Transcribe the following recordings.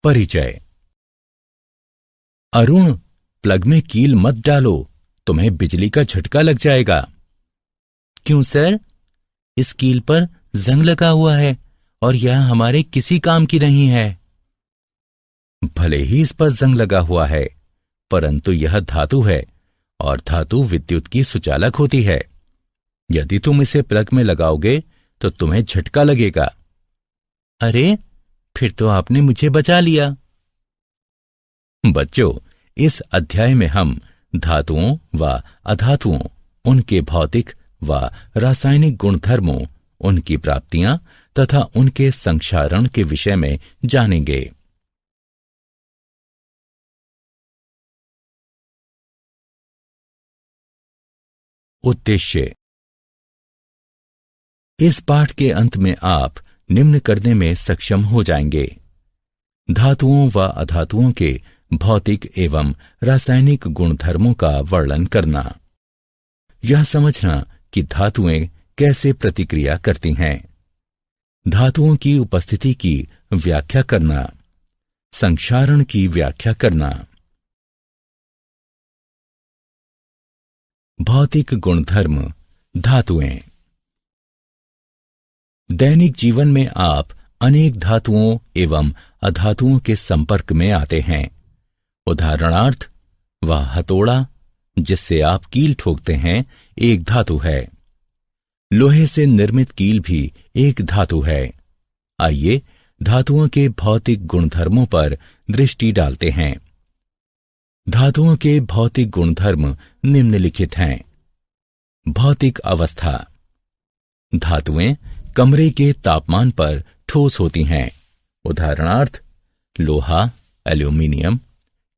परिचय। अरुण, प्लग में कील मत डालो, तुम्हें बिजली का झटका लग जाएगा। क्यों सर? इस कील पर जंग लगा हुआ है और यह हमारे किसी काम की नहीं है। भले ही इस पर जंग लगा हुआ है, परंतु यह धातु है और धातु विद्युत की सुचालक होती है। यदि तुम इसे प्लग में लगाओगे तो तुम्हें झटका लगेगा। अरे, फिर तो आपने मुझे बचा लिया। बच्चों, इस अध्याय में हम धातुओं व अधातुओं, उनके भौतिक व रासायनिक गुणधर्मों, उनकी प्राप्तियां तथा उनके संक्षारण के विषय में जानेंगे। उद्देश्य। इस पाठ के अंत में आप निम्न करने में सक्षम हो जाएंगे: धातुओं व अधातुओं के भौतिक एवं रासायनिक गुणधर्मों का वर्णन करना, यह समझना कि धातुएं कैसे प्रतिक्रिया करती हैं, धातुओं की उपस्थिति की व्याख्या करना, संक्षारण की व्याख्या करना। भौतिक गुणधर्म धातुएं। दैनिक जीवन में आप अनेक धातुओं एवं अधातुओं के संपर्क में आते हैं। उदाहरणार्थ, वह हथौड़ा जिससे आप कील ठोकते हैं एक धातु है। लोहे से निर्मित कील भी एक धातु है। आइए धातुओं के भौतिक गुणधर्मों पर दृष्टि डालते हैं। धातुओं के भौतिक गुणधर्म निम्नलिखित हैं। भौतिक अवस्था। धातुएं कमरे के तापमान पर ठोस होती हैं। उदाहरणार्थ, लोहा, एल्यूमीनियम।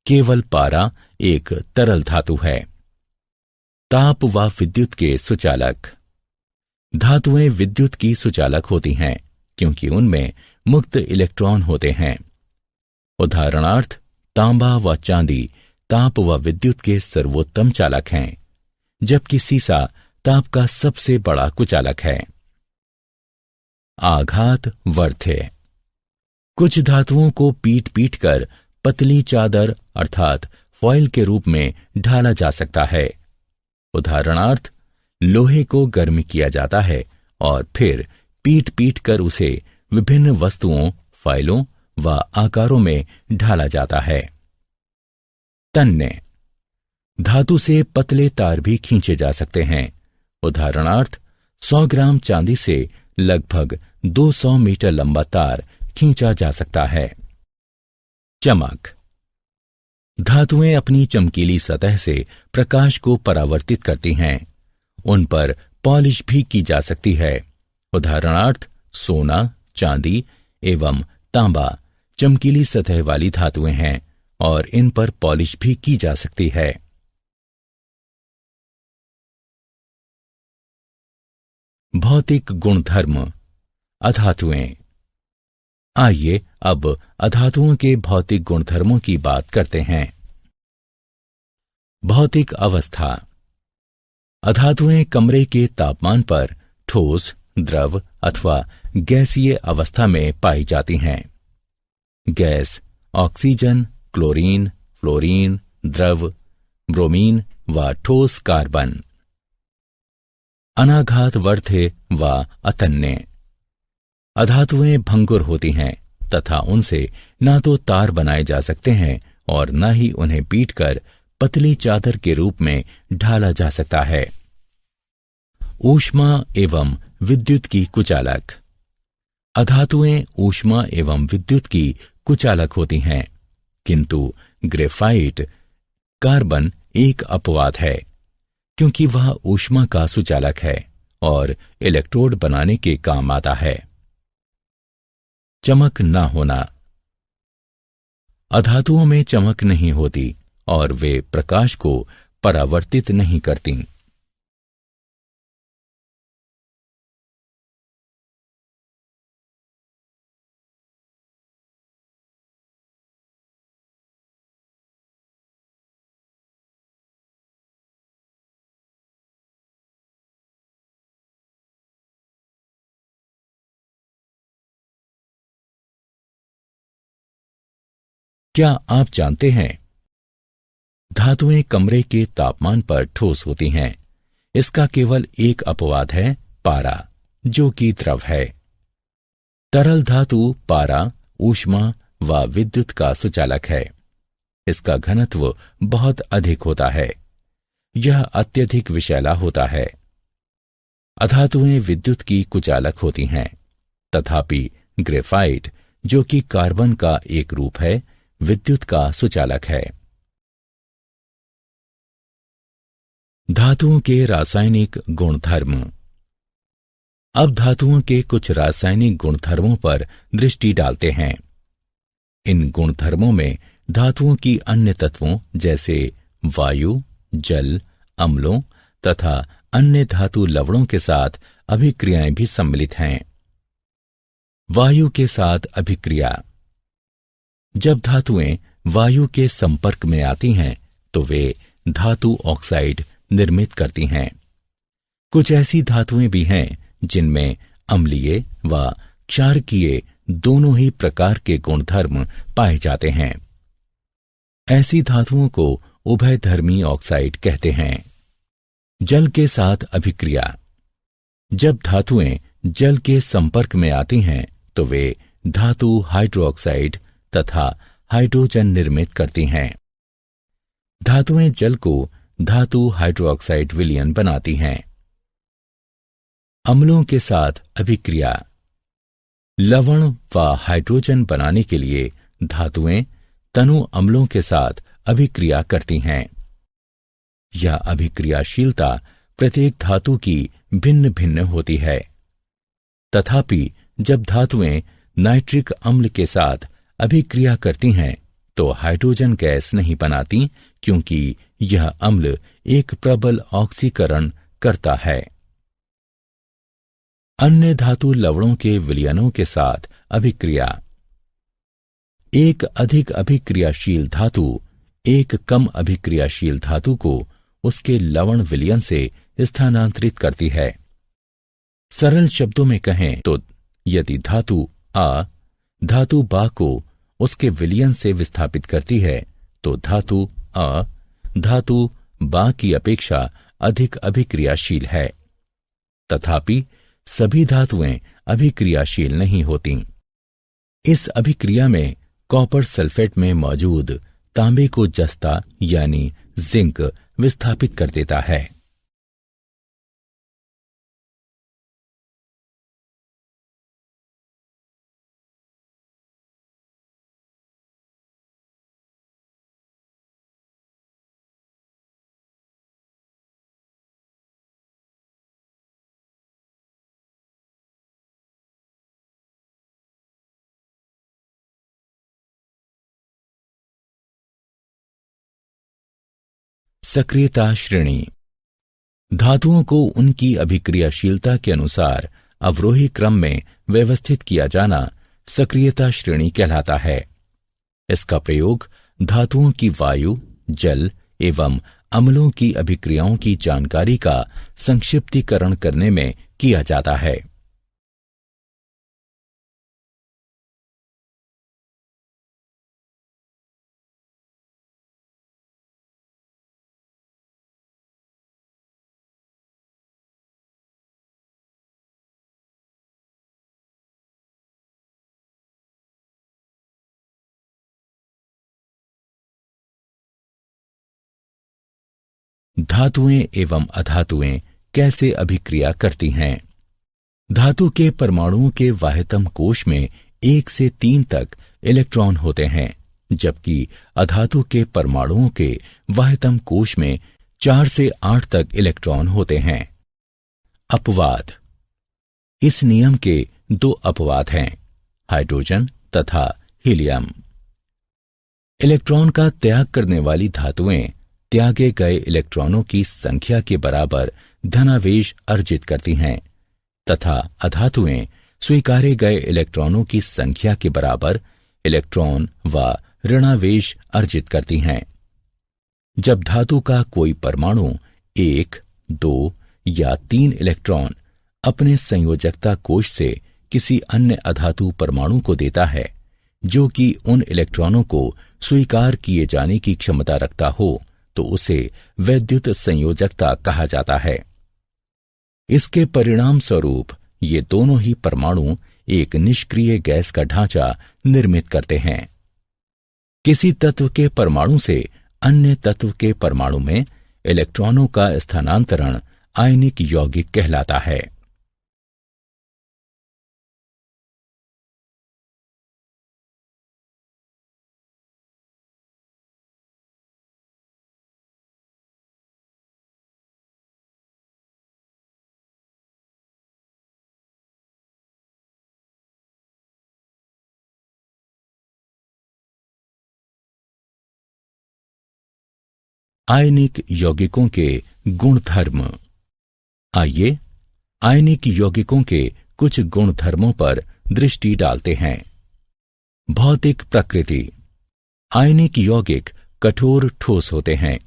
केवल पारा एक तरल धातु है। ताप व विद्युत के सुचालक। धातुएं विद्युत की सुचालक होती हैं क्योंकि उनमें मुक्त इलेक्ट्रॉन होते हैं। उदाहरणार्थ, तांबा व चांदी ताप व विद्युत के सर्वोत्तम चालक हैं, जबकि सीसा ताप का सबसे बड़ा कुचालक है। आघात वर्ध्य। कुछ धातुओं को पीट पीट कर पतली चादर अर्थात फॉइल के रूप में ढाला जा सकता है। उदाहरणार्थ, लोहे को गर्म किया जाता है और फिर पीट पीट कर उसे विभिन्न वस्तुओं, फाइलों व आकारों में ढाला जाता है। तन्य। धातु से पतले तार भी खींचे जा सकते हैं। उदाहरणार्थ, 100 ग्राम चांदी से लगभग 200 मीटर लंबा तार खींचा जा सकता है। चमक। धातुएं अपनी चमकीली सतह से प्रकाश को परावर्तित करती हैं। उन पर पॉलिश भी की जा सकती है। उदाहरणार्थ, सोना, चांदी एवं तांबा चमकीली सतह वाली धातुएं हैं और इन पर पॉलिश भी की जा सकती है। भौतिक गुणधर्म अधातुएं। आइए अब अधातुओं के भौतिक गुणधर्मों की बात करते हैं। भौतिक अवस्था। अधातुएं कमरे के तापमान पर ठोस, द्रव अथवा गैसीय अवस्था में पाई जाती हैं। गैस ऑक्सीजन, क्लोरीन, फ्लोरीन, द्रव ब्रोमीन व ठोस कार्बन। अनाघात वर्ध्य व अतन्य। अधातुएं भंगुर होती हैं तथा उनसे ना तो तार बनाए जा सकते हैं और न ही उन्हें पीटकर पतली चादर के रूप में ढाला जा सकता है। ऊष्मा एवं विद्युत की कुचालक। अधातुएं ऊष्मा एवं विद्युत की कुचालक होती हैं, किंतु ग्रेफाइट कार्बन एक अपवाद है क्योंकि वह ऊष्मा का सुचालक है और इलेक्ट्रोड बनाने के काम आता है। चमक न होना। अधातुओं में चमक नहीं होती और वे प्रकाश को परावर्तित नहीं करती। क्या आप जानते हैं, धातुएं कमरे के तापमान पर ठोस होती हैं। इसका केवल एक अपवाद है, पारा, जो कि द्रव है। तरल धातु पारा ऊष्मा व विद्युत का सुचालक है। इसका घनत्व बहुत अधिक होता है। यह अत्यधिक विषैला होता है। अधातुएं विद्युत की कुचालक होती हैं, तथापि ग्रेफाइट, जो कि कार्बन का एक रूप है, विद्युत का सुचालक है। धातुओं के रासायनिक गुणधर्म। अब धातुओं के कुछ रासायनिक गुणधर्मों पर दृष्टि डालते हैं। इन गुणधर्मों में धातुओं की अन्य तत्वों जैसे वायु, जल, अम्लों तथा अन्य धातु लवणों के साथ अभिक्रियाएं भी सम्मिलित हैं। वायु के साथ अभिक्रिया। जब धातुएं वायु के संपर्क में आती हैं तो वे धातु ऑक्साइड निर्मित करती हैं। कुछ ऐसी धातुएं भी हैं जिनमें अम्लीय व क्षारकीय दोनों ही प्रकार के गुणधर्म पाए जाते हैं। ऐसी धातुओं को उभयधर्मी ऑक्साइड कहते हैं। जल के साथ अभिक्रिया। जब धातुएं जल के संपर्क में आती हैं तो वे धातु हाइड्रोक्साइड तथा हाइड्रोजन निर्मित करती हैं। धातुएं जल को धातु हाइड्रोक्साइड विलयन बनाती हैं। अम्लों के साथ अभिक्रिया। लवण व हाइड्रोजन बनाने के लिए धातुएं तनु अम्लों के साथ अभिक्रिया करती हैं। यह अभिक्रियाशीलता प्रत्येक धातु की भिन्न भिन्न होती है। तथापि जब धातुएं नाइट्रिक अम्ल के साथ अभिक्रिया करती हैं तो हाइड्रोजन गैस नहीं बनाती, क्योंकि यह अम्ल एक प्रबल ऑक्सीकरण करता है। अन्य धातु लवणों के विलयनों के साथ अभिक्रिया। एक अधिक अभिक्रियाशील धातु एक कम अभिक्रियाशील धातु को उसके लवण विलयन से स्थानांतरित करती है। सरल शब्दों में कहें तो यदि धातु आ धातु बा को उसके विलयन से विस्थापित करती है तो धातु आ धातु बा की अपेक्षा अधिक अभिक्रियाशील है। तथापि सभी धातुएं अभिक्रियाशील नहीं होती। इस अभिक्रिया में कॉपर सल्फेट में मौजूद तांबे को जस्ता यानी जिंक विस्थापित कर देता है। सक्रियता श्रेणी। धातुओं को उनकी अभिक्रियाशीलता के अनुसार अवरोही क्रम में व्यवस्थित किया जाना सक्रियता श्रेणी कहलाता है। इसका प्रयोग धातुओं की वायु, जल एवं अम्लों की अभिक्रियाओं की जानकारी का संक्षिप्तीकरण करने में किया जाता है। धातुएं एवं अधातुएं कैसे अभिक्रिया करती हैं? धातु के परमाणुओं के वाह्यतम कोश में 1 से 3 तक इलेक्ट्रॉन होते हैं, जबकि अधातु के परमाणुओं के वाह्यतम कोश में 4 से 8 तक इलेक्ट्रॉन होते हैं। अपवाद। इस नियम के 2 अपवाद हैं, हाइड्रोजन तथा हीलियम। इलेक्ट्रॉन का त्याग करने वाली धातुएं त्यागे गए इलेक्ट्रॉनों की संख्या के बराबर धनावेश अर्जित करती हैं तथा अधातुएं स्वीकारे गए इलेक्ट्रॉनों की संख्या के बराबर इलेक्ट्रॉन व ऋणावेश अर्जित करती हैं। जब धातु का कोई परमाणु 1, 2 या 3 इलेक्ट्रॉन अपने संयोजकता कोश से किसी अन्य अधातु परमाणु को देता है, जो कि उन इलेक्ट्रॉनों को स्वीकार किए जाने की क्षमता रखता हो तो उसे वैद्युत संयोजकता कहा जाता है। इसके परिणाम स्वरूप ये दोनों ही परमाणु एक निष्क्रिय गैस का ढांचा निर्मित करते हैं। किसी तत्व के परमाणु से अन्य तत्व के परमाणु में इलेक्ट्रॉनों का स्थानांतरण आयनिक यौगिक कहलाता है। आयनिक यौगिकों के गुणधर्म। आइए आयनिक यौगिकों के कुछ गुणधर्मों पर दृष्टि डालते हैं। भौतिक प्रकृति। आयनिक यौगिक कठोर ठोस होते हैं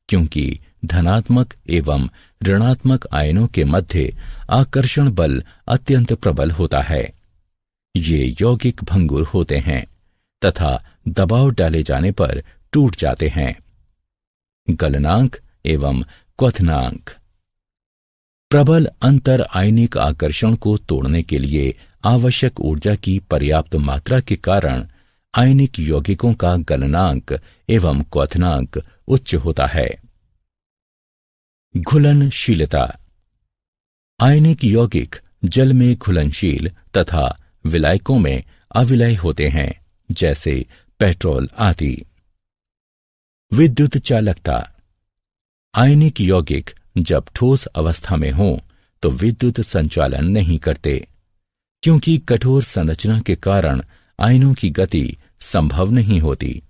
क्योंकि धनात्मक एवं ऋणात्मक आयनों के मध्य आकर्षण बल अत्यंत प्रबल होता है। ये यौगिक भंगुर होते हैं तथा दबाव डाले जाने पर टूट जाते हैं। गलनांक एवं क्वथनांक। प्रबल अंतर आयनिक आकर्षण को तोड़ने के लिए आवश्यक ऊर्जा की पर्याप्त मात्रा के कारण आयनिक यौगिकों का गलनांक एवं क्वथनांक उच्च होता है। घुलनशीलता। आयनिक यौगिक जल में घुलनशील तथा विलायकों में अविलय होते हैं, जैसे पेट्रोल आदि। विद्युत चालकता। आयनिक यौगिक जब ठोस अवस्था में हों तो विद्युत संचालन नहीं करते, क्योंकि कठोर संरचना के कारण आयनों की गति संभव नहीं होती।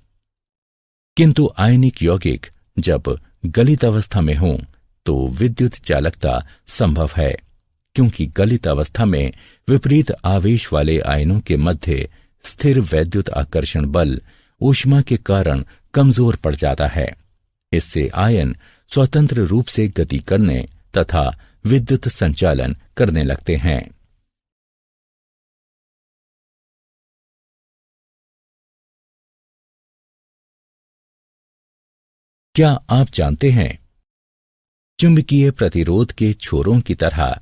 किंतु आयनिक यौगिक जब गलित अवस्था में हों तो विद्युत चालकता संभव है, क्योंकि गलित अवस्था में विपरीत आवेश वाले आयनों के मध्य स्थिर वैद्युत आकर्षण बल ऊष्मा के कारण कमजोर पड़ जाता है। इससे आयन स्वतंत्र रूप से गति करने तथा विद्युत संचालन करने लगते हैं। क्या आप जानते हैं, चुंबकीय प्रतिरोध के छोरों की तरह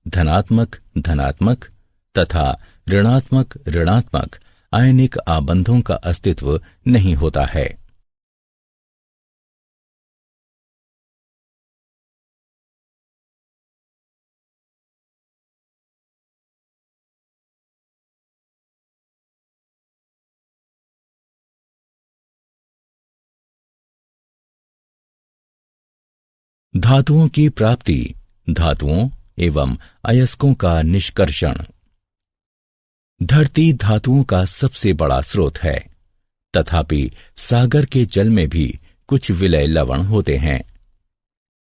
धनात्मक धनात्मक तथा ऋणात्मक ऋणात्मक आयनिक आबंधों का अस्तित्व नहीं होता है। धातुओं की प्राप्ति, धातुओं एवं अयस्कों का निष्कर्षण। धरती धातुओं का सबसे बड़ा स्रोत है, तथापि सागर के जल में भी कुछ विलय लवण होते हैं।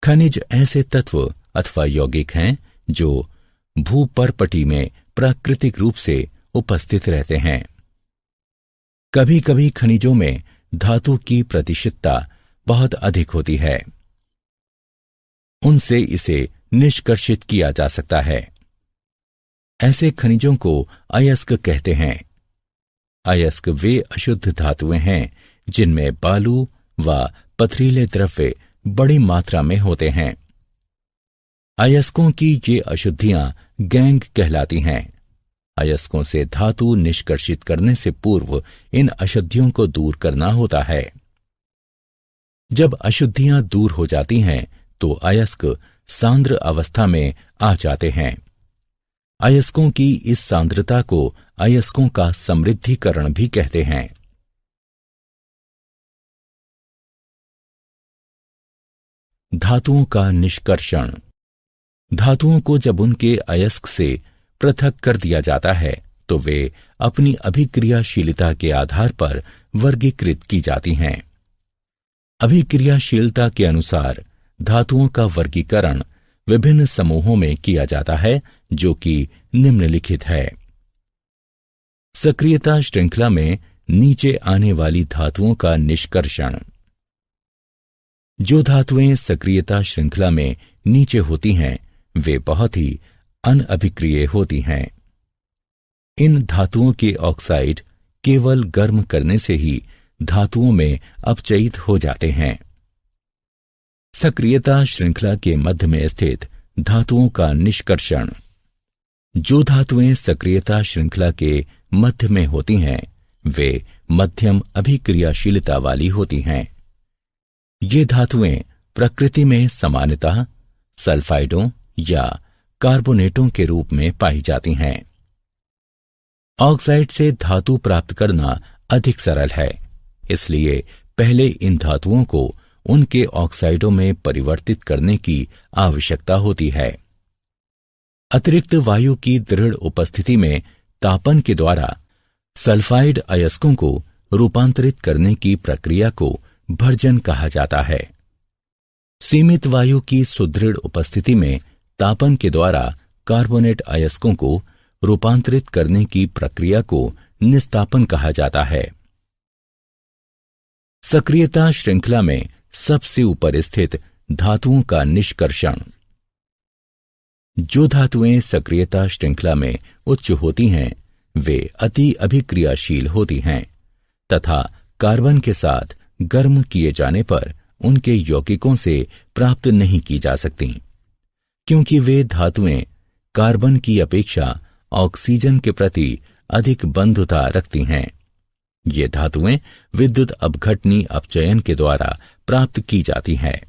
खनिज ऐसे तत्व अथवा यौगिक हैं जो भूपर्पटी में प्राकृतिक रूप से उपस्थित रहते हैं। कभी कभी खनिजों में धातु की प्रतिशतता बहुत अधिक होती है, उनसे इसे निष्कर्षित किया जा सकता है। ऐसे खनिजों को अयस्क कहते हैं। अयस्क वे अशुद्ध धातुएं हैं जिनमें बालू व पथरीले द्रव्य बड़ी मात्रा में होते हैं। अयस्कों की ये अशुद्धियां गैंग कहलाती हैं। अयस्कों से धातु निष्कर्षित करने से पूर्व इन अशुद्धियों को दूर करना होता है। जब अशुद्धियां दूर हो जाती हैं तो अयस्क सांद्र अवस्था में आ जाते हैं। अयस्कों की इस सांद्रता को अयस्कों का समृद्धिकरण भी कहते हैं। धातुओं का निष्कर्षण। धातुओं को जब उनके अयस्क से पृथक कर दिया जाता है तो वे अपनी अभिक्रियाशीलता के आधार पर वर्गीकृत की जाती हैं। अभिक्रियाशीलता के अनुसार धातुओं का वर्गीकरण विभिन्न समूहों में किया जाता है, जो कि निम्नलिखित है। सक्रियता श्रृंखला में नीचे आने वाली धातुओं का निष्कर्षण। जो धातुएं सक्रियता श्रृंखला में नीचे होती हैं वे बहुत ही अनअभिक्रिय होती हैं। इन धातुओं के ऑक्साइड केवल गर्म करने से ही धातुओं में अपचयित हो जाते हैं। सक्रियता श्रृंखला के मध्य में स्थित धातुओं का निष्कर्षण। जो धातुएं सक्रियता श्रृंखला के मध्य में होती हैं वे मध्यम अभिक्रियाशीलता वाली होती हैं। ये धातुएं प्रकृति में सामान्यतः सल्फाइडों या कार्बोनेटों के रूप में पाई जाती हैं। ऑक्साइड से धातु प्राप्त करना अधिक सरल है, इसलिए पहले इन धातुओं को उनके ऑक्साइडों में परिवर्तित करने की आवश्यकता होती है। अतिरिक्त वायु की दृढ़ उपस्थिति में तापन के द्वारा सल्फाइड अयस्कों को रूपांतरित करने की प्रक्रिया को भर्जन कहा जाता है। सीमित वायु की सुदृढ़ उपस्थिति में तापन के द्वारा कार्बोनेट अयस्कों को रूपांतरित करने की प्रक्रिया को निस्तापन कहा जाता है। सक्रियता श्रृंखला में सबसे ऊपर स्थित धातुओं का निष्कर्षण। जो धातुएं सक्रियता श्रृंखला में उच्च होती हैं वे अति अभिक्रियाशील होती हैं तथा कार्बन के साथ गर्म किए जाने पर उनके यौगिकों से प्राप्त नहीं की जा सकती, क्योंकि वे धातुएं कार्बन की अपेक्षा ऑक्सीजन के प्रति अधिक बंधुता रखती हैं। ये धातुएं विद्युत अपघटनी अपचयन के द्वारा प्राप्त की जाती हैं।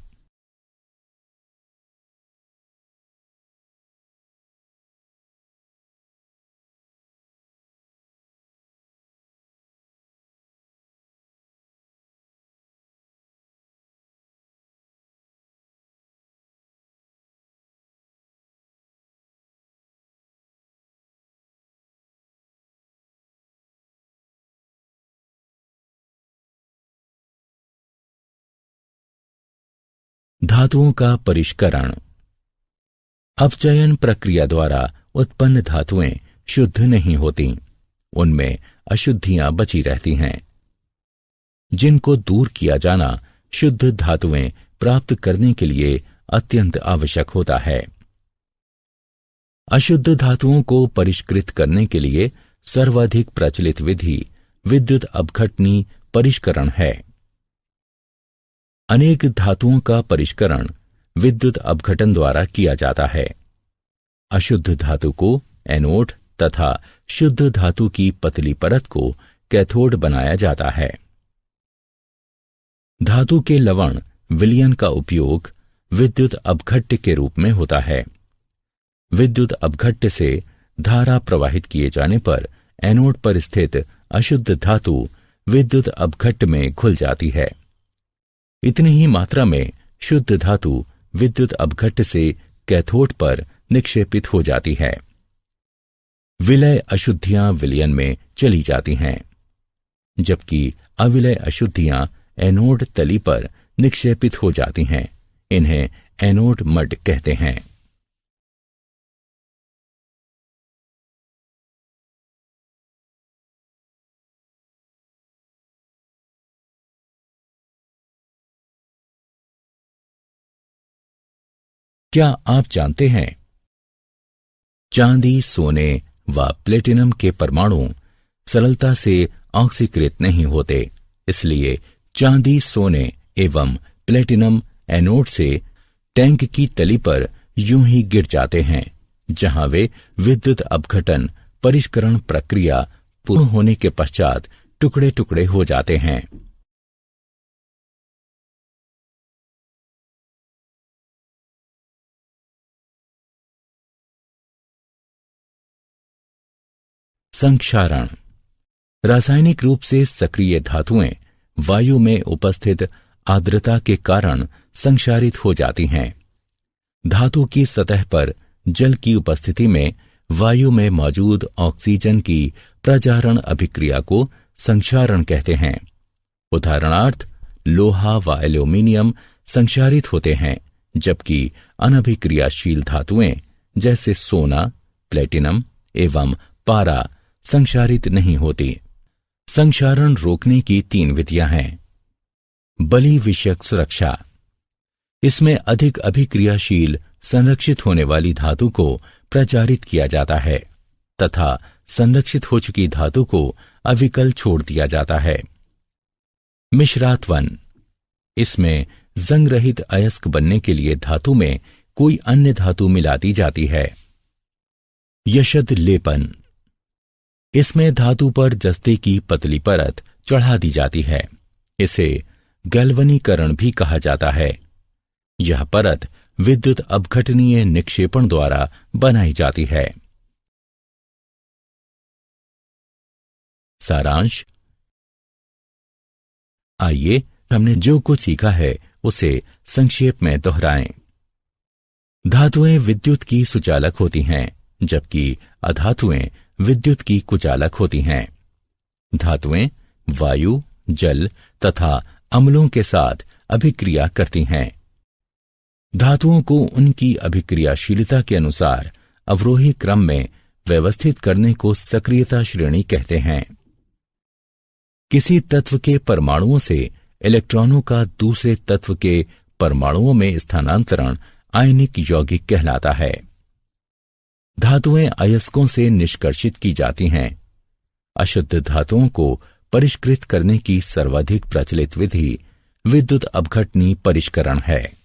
धातुओं का परिष्करण। अपचयन प्रक्रिया द्वारा उत्पन्न धातुएं शुद्ध नहीं होती, उनमें अशुद्धियां बची रहती हैं, जिनको दूर किया जाना शुद्ध धातुएं प्राप्त करने के लिए अत्यंत आवश्यक होता है। अशुद्ध धातुओं को परिष्कृत करने के लिए सर्वाधिक प्रचलित विधि विद्युत अपघटनी परिष्करण है। अनेक धातुओं का परिष्करण विद्युत अपघटन द्वारा किया जाता है। अशुद्ध धातु को एनोड तथा शुद्ध धातु की पतली परत को कैथोड बनाया जाता है। धातु के लवण विलयन का उपयोग विद्युत अपघट्य के रूप में होता है। विद्युत अपघट्य से धारा प्रवाहित किए जाने पर एनोड पर स्थित अशुद्ध धातु विद्युत अपघट्य में घुल जाती है। इतनी ही मात्रा में शुद्ध धातु विद्युत अपघट्य से कैथोड पर निक्षेपित हो जाती है। विलय अशुद्धियां विलयन में चली जाती हैं, जबकि अविलय अशुद्धियां एनोड तली पर निक्षेपित हो जाती हैं। इन्हें एनोड मड कहते हैं। क्या आप जानते हैं, चांदी, सोने व प्लेटिनम के परमाणु सरलता से ऑक्सीकृत नहीं होते, इसलिए चांदी, सोने एवं प्लेटिनम एनोड से टैंक की तली पर यूं ही गिर जाते हैं, जहां वे विद्युत अपघटन परिष्करण प्रक्रिया पूर्ण होने के पश्चात टुकड़े टुकड़े हो जाते हैं। संक्षारण। रासायनिक रूप से सक्रिय धातुएं वायु में उपस्थित आर्द्रता के कारण संक्षारित हो जाती हैं। धातु की सतह पर जल की उपस्थिति में वायु में मौजूद ऑक्सीजन की प्रजारण अभिक्रिया को संक्षारण कहते हैं। उदाहरणार्थ, लोहा व एल्यूमीनियम संक्षारित होते हैं, जबकि अनभिक्रियाशील धातुएं जैसे सोना, प्लेटिनम एवं पारा संक्षारित नहीं होती। संक्षारण रोकने की 3 विधियां हैं। बलि विषयक सुरक्षा। इसमें अधिक अभिक्रियाशील संरक्षित होने वाली धातु को प्रचारित किया जाता है तथा संरक्षित हो चुकी धातु को अविकल छोड़ दिया जाता है। मिश्रात 1, इसमें जंग रहित अयस्क बनने के लिए धातु में कोई अन्य धातु मिला दी जाती है। यशद लेपन, इसमें धातु पर जस्ते की पतली परत चढ़ा दी जाती है। इसे गैल्वनीकरण भी कहा जाता है। यह परत विद्युत अपघटनीय निक्षेपण द्वारा बनाई जाती है। सारांश, आइए हमने जो कुछ सीखा है उसे संक्षेप में दोहराएं। धातुएं विद्युत की सुचालक होती हैं, जबकि अधातुएं विद्युत की कुचालक होती हैं। धातुएं वायु, जल तथा अम्लों के साथ अभिक्रिया करती हैं। धातुओं को उनकी अभिक्रियाशीलता के अनुसार अवरोही क्रम में व्यवस्थित करने को सक्रियता श्रेणी कहते हैं। किसी तत्व के परमाणुओं से इलेक्ट्रॉनों का दूसरे तत्व के परमाणुओं में स्थानांतरण आयनिक यौगिक कहलाता है। धातुएं अयस्कों से निष्कर्षित की जाती हैं। अशुद्ध धातुओं को परिष्कृत करने की सर्वाधिक प्रचलित विधि विद्युत अपघटनी परिष्करण है।